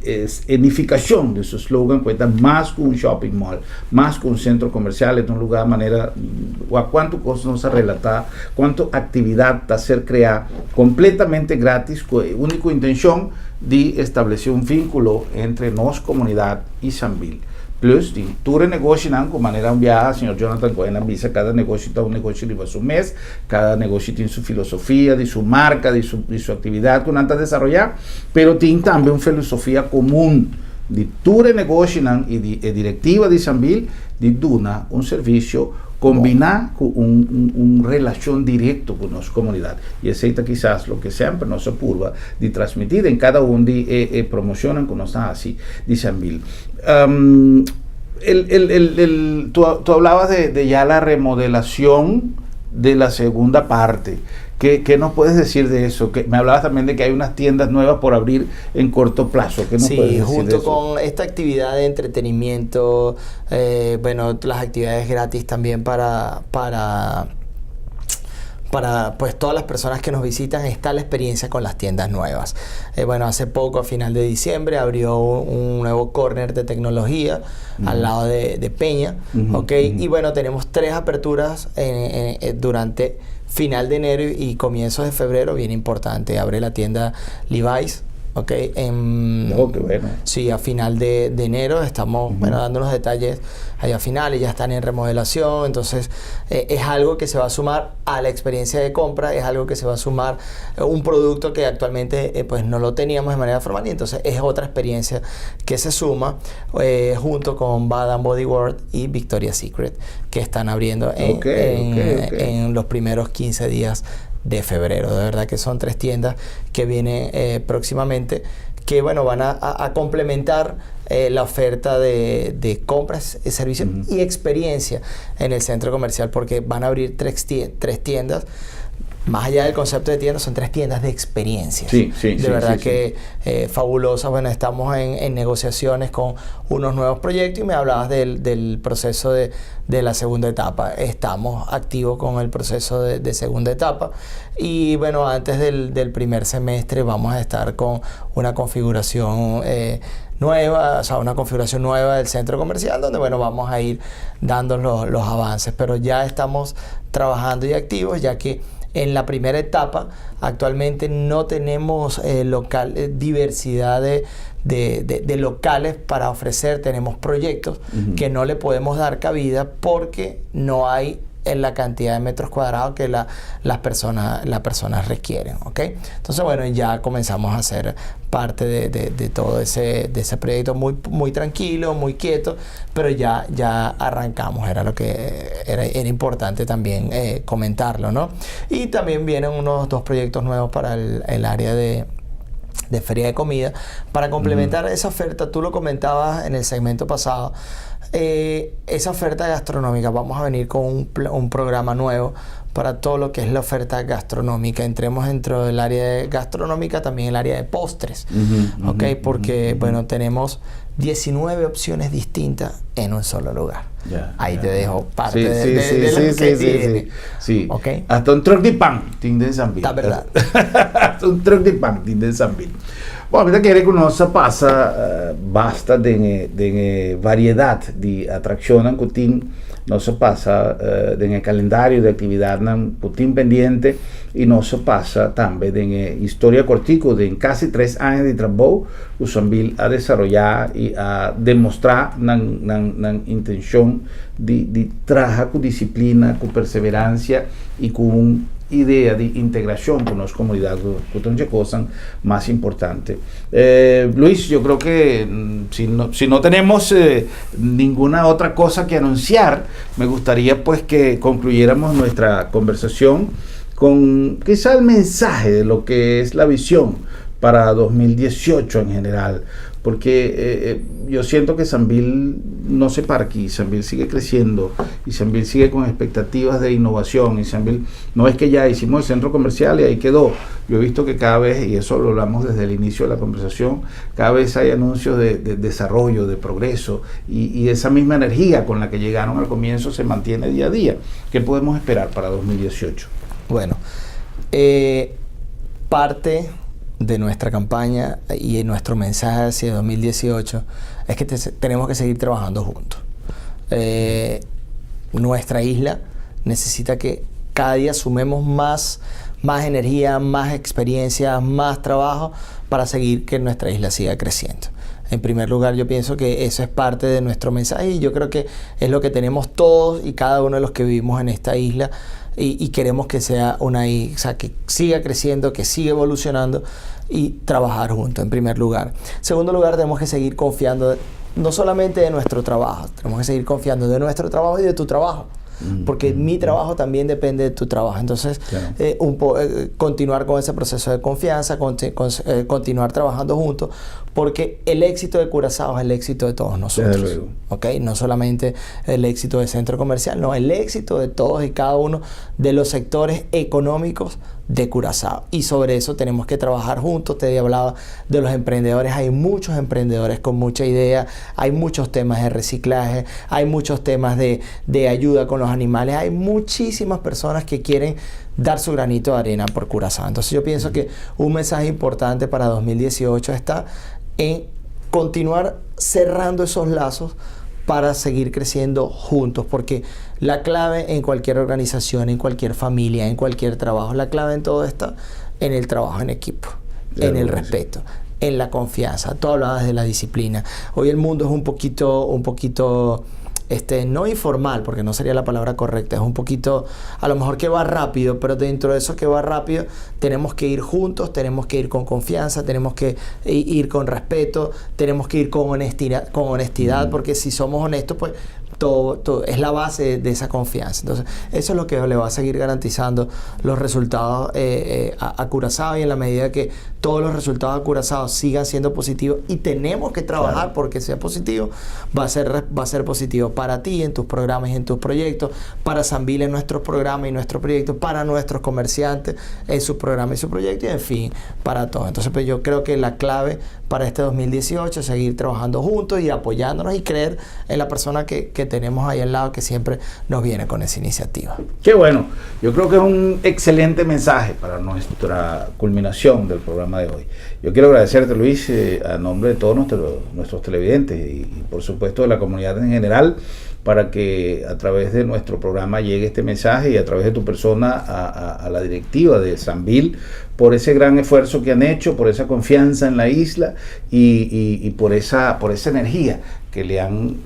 es edificación de su slogan, cuenta más que un shopping mall, más que un centro comercial, es un lugar de manera a cuánto cosa nos relatar, cuánto actividad está a ser creada completamente gratis, con única intención de establecer un vínculo entre nos comunidad y San Bill. Plus, de todo negocio, de manera enviada, señor Jonathan Cohen avisa, cada negocio está un negocio de su mes, cada negocio tiene su filosofía, de su marca, de su actividad que anda a desarrollar, pero tiene también una filosofía común de todo negocio y de directiva de San Bill, de dar un servicio combinar con una relación directa con nuestra comunidad. Y esa es quizás lo que siempre nos apurva de transmitir en cada uno de promocionan con nosotros así de San Bill. Tú hablabas de ya la remodelación de la segunda parte. ¿Qué nos puedes decir de eso? Que me hablabas también de que hay unas tiendas nuevas por abrir en corto plazo. ¿Qué nos puedes decir junto de eso? con esta actividad de entretenimiento, las actividades gratis también para pues todas las personas que nos visitan, está la experiencia con las tiendas nuevas. Hace poco, a final de diciembre, abrió un nuevo corner de tecnología al lado de Peña, y tenemos 3 aperturas durante final de enero y comienzos de febrero, bien importante. Abre la tienda Levi's, qué bueno. Sí, a final de enero estamos dando unos detalles allá a finales, ya están en remodelación, entonces es algo que se va a sumar a la experiencia de compra, es algo que se va a sumar un producto que actualmente pues no lo teníamos de manera formal, y entonces es otra experiencia que se suma junto con Bath & Body Works y Victoria's Secret, que están abriendo en los primeros 15 días de febrero. De verdad que son 3 tiendas que vienen próximamente, que van a complementar la oferta de compras, servicios y experiencia en el centro comercial, porque van a abrir 3 tiendas. Más allá del concepto de tiendas, son 3 tiendas de experiencias. De verdad que fabulosas. Estamos en negociaciones con unos nuevos proyectos, y me hablabas del proceso de la segunda etapa. Estamos activos con el proceso de segunda etapa, y antes del primer semestre vamos a estar con una configuración nueva, una configuración nueva del centro comercial, donde vamos a ir dando los avances, pero ya estamos trabajando y activos, ya que en la primera etapa. Actualmente no tenemos diversidad de locales para ofrecer. Tenemos proyectos que no le podemos dar cabida porque no hay en la cantidad de metros cuadrados que las personas requieren, ¿ok? Entonces, bueno, ya comenzamos a hacer parte de todo ese proyecto muy tranquilo, muy quieto, pero ya arrancamos, era lo que era importante también comentarlo, ¿no? Y también vienen unos 2 proyectos nuevos para el área de feria de comida, para complementar esa oferta. Tú lo comentabas en el segmento pasado, esa oferta gastronómica. Vamos a venir con un programa nuevo para todo lo que es la oferta gastronómica. Entremos dentro del área gastronómica, también el área de postres, ¿ok? Porque, bueno, tenemos 19 opciones distintas en un solo lugar. Ahí te dejo parte de lo que tiene. Sí. ¿Okay? Hasta un truc de pan tiene en San Bill. La verdad. Hasta un truc de pan tiene en San Bill. Bueno, mira che conosca passa basta delle varietà di attrazioni che non si passa nel calendario di attività un po' pendiente e non si passa anche nella storia cortica di quasi 3 anni di lavoro che Sambil ha desarrollado e ha dimostrato una intenzione di trabajar con disciplina, con perseverancia y con idea de integración con las comunidades, que son cosas más importantes. Luis, yo creo que si no tenemos ninguna otra cosa que anunciar, me gustaría pues que concluyéramos nuestra conversación con quizá el mensaje de lo que es la visión para 2018 en general, porque yo siento que Sambil no se para aquí, Sambil sigue creciendo y Sambil sigue con expectativas de innovación, y Sambil no es que ya hicimos el centro comercial y ahí quedó. Yo he visto que cada vez, y eso lo hablamos desde el inicio de la conversación, cada vez hay anuncios de desarrollo, de progreso, y esa misma energía con la que llegaron al comienzo se mantiene día a día. ¿Qué podemos esperar para 2018? Bueno, parte de nuestra campaña y nuestro mensaje hacia 2018 es que tenemos que seguir trabajando juntos. Nuestra isla necesita que cada día sumemos más energía, más experiencia, más trabajo para seguir que nuestra isla siga creciendo. En primer lugar, yo pienso que eso es parte de nuestro mensaje y yo creo que es lo que tenemos todos y cada uno de los que vivimos en esta isla. Y queremos que sea o sea, que siga creciendo, que siga evolucionando y trabajar juntos, en primer lugar. En segundo lugar, tenemos que seguir confiando no solamente de nuestro trabajo, tenemos que seguir confiando de nuestro trabajo y de tu trabajo. Porque mi trabajo también depende de tu trabajo. Entonces, claro, continuar con ese proceso de confianza, continuar trabajando juntos, porque el éxito de Curazao es el éxito de todos nosotros. ¿Okay? No solamente el éxito del centro comercial, no, el éxito de todos y cada uno de los sectores económicos de Curazao. Y sobre eso tenemos que trabajar juntos. Te hablaba de los emprendedores. Hay muchos emprendedores con mucha idea. Hay muchos temas de reciclaje. Hay muchos temas de ayuda con los animales. Hay muchísimas personas que quieren dar su granito de arena por Curazao. Entonces yo pienso que un mensaje importante para 2018 está en continuar cerrando esos lazos para seguir creciendo juntos, porque la clave en cualquier organización, en cualquier familia, en cualquier trabajo, la clave en todo está en el trabajo en equipo, en el respeto, en la confianza. Tú hablabas de la disciplina. Hoy el mundo es un poquito no informal, porque no sería la palabra correcta, es un poquito, a lo mejor que va rápido, pero dentro de eso que va rápido tenemos que ir juntos, tenemos que ir con confianza, tenemos que ir con respeto, tenemos que ir con honestidad, porque si somos honestos, pues todo es la base de esa confianza. Entonces eso es lo que le va a seguir garantizando los resultados a Curazao, y en la medida que todos los resultados a Curazao sigan siendo positivos, y tenemos que trabajar porque sea positivo, va a ser positivo para ti en tus programas y en tus proyectos, para Sambil en nuestros programas y nuestros proyectos, para nuestros comerciantes en sus programas y sus proyectos, y en fin, para todos. Entonces pues yo creo que la clave para este 2018 es seguir trabajando juntos y apoyándonos y creer en la persona que tenemos ahí al lado, que siempre nos viene con esa iniciativa. Qué bueno, yo creo que es un excelente mensaje para nuestra culminación del programa de hoy. Yo quiero agradecerte, Luis, a nombre de todos nuestros televidentes y por supuesto de la comunidad en general, para que a través de nuestro programa llegue este mensaje y a través de tu persona a la directiva de Sanvil, por ese gran esfuerzo que han hecho, por esa confianza en la isla y por esa energía que le han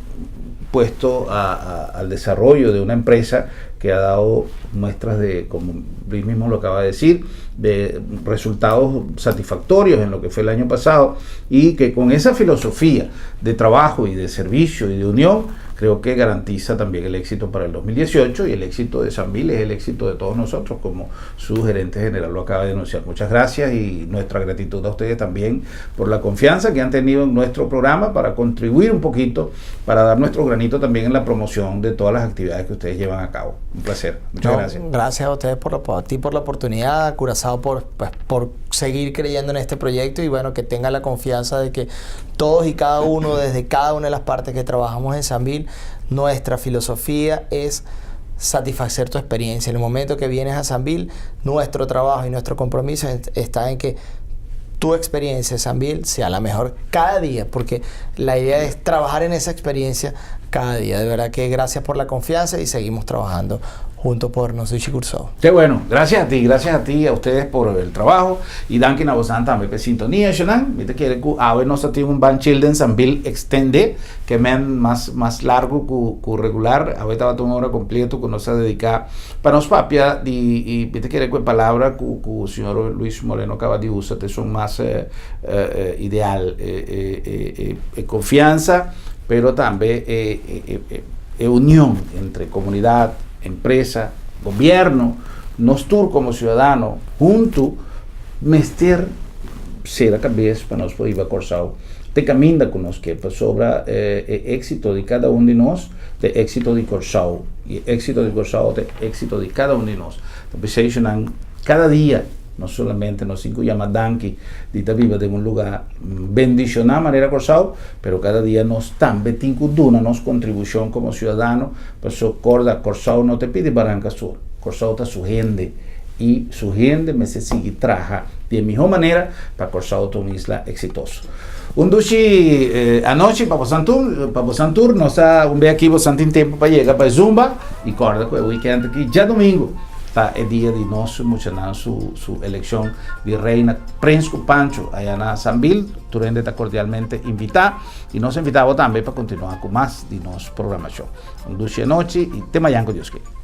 puesto al desarrollo de una empresa que ha dado muestras de, como Luis mismo lo acaba de decir, de resultados satisfactorios en lo que fue el año pasado, y que con esa filosofía de trabajo y de servicio y de unión creo que garantiza también el éxito para el 2018, y el éxito de Sanvil es el éxito de todos nosotros, como su gerente general lo acaba de denunciar. Muchas gracias, y nuestra gratitud a ustedes también por la confianza que han tenido en nuestro programa para contribuir un poquito, para dar nuestro granito también en la promoción de todas las actividades que ustedes llevan a cabo. Un placer. Muchas gracias. Gracias a ustedes a ti por la oportunidad, Curazao por seguir creyendo en este proyecto, y bueno, que tenga la confianza de que todos y cada uno, desde cada una de las partes que trabajamos en Sanvil, nuestra filosofía es satisfacer tu experiencia. En el momento que vienes a Sanvil, nuestro trabajo y nuestro compromiso está en que tu experiencia en Sanvil sea la mejor cada día, porque la idea es trabajar en esa experiencia cada día. De verdad que gracias por la confianza, y seguimos trabajando junto por Nosuchi Curazao. Qué bueno, gracias a ti, a ustedes por el trabajo, y danke na vosan también por sintonía, Shonan. Viste que ahora nos tiene un Ban Children Sanvil Extended, que men más largo que regular. Ahorita va a tomar una hora completa que nos ha dedicado para nos papia, y viste que palabra que el señor Luis Moreno acaba de usar, son más ideal, confianza, pero también unión entre comunidad, empresa, gobierno, nosotros como ciudadanos, juntos, mester ser a cabeça para nós poder Curazao. Te caminha conosco sobre éxito de cada uno de nós, de éxito de Curazao, y éxito de Curazao, de éxito de cada uno de nós. Então, cada día, no solamente nos cinco llamas danke de viva de un lugar bendicionar manera Curazao, pero cada día nos también tincuduna nos contribución como ciudadano. Por eso Curazao no te pide barranca sur, Curazao está su gente, y su gente me se sigue trabaja de mejor manera para Curazao tu isla exitoso. Un duchi anoche para Santur, nos da un ve aquí bastante tiempo para llegar para Zumba, y corda que el weekend aquí ya domingo está el día de nos emocionar su elección de reina Príncipe Pancho allá en Sanvil. Tu gente está cordialmente invitada, y nos invitamos también para continuar con más de nuestra programación. Un duchi anoche y te mañana con Dios que.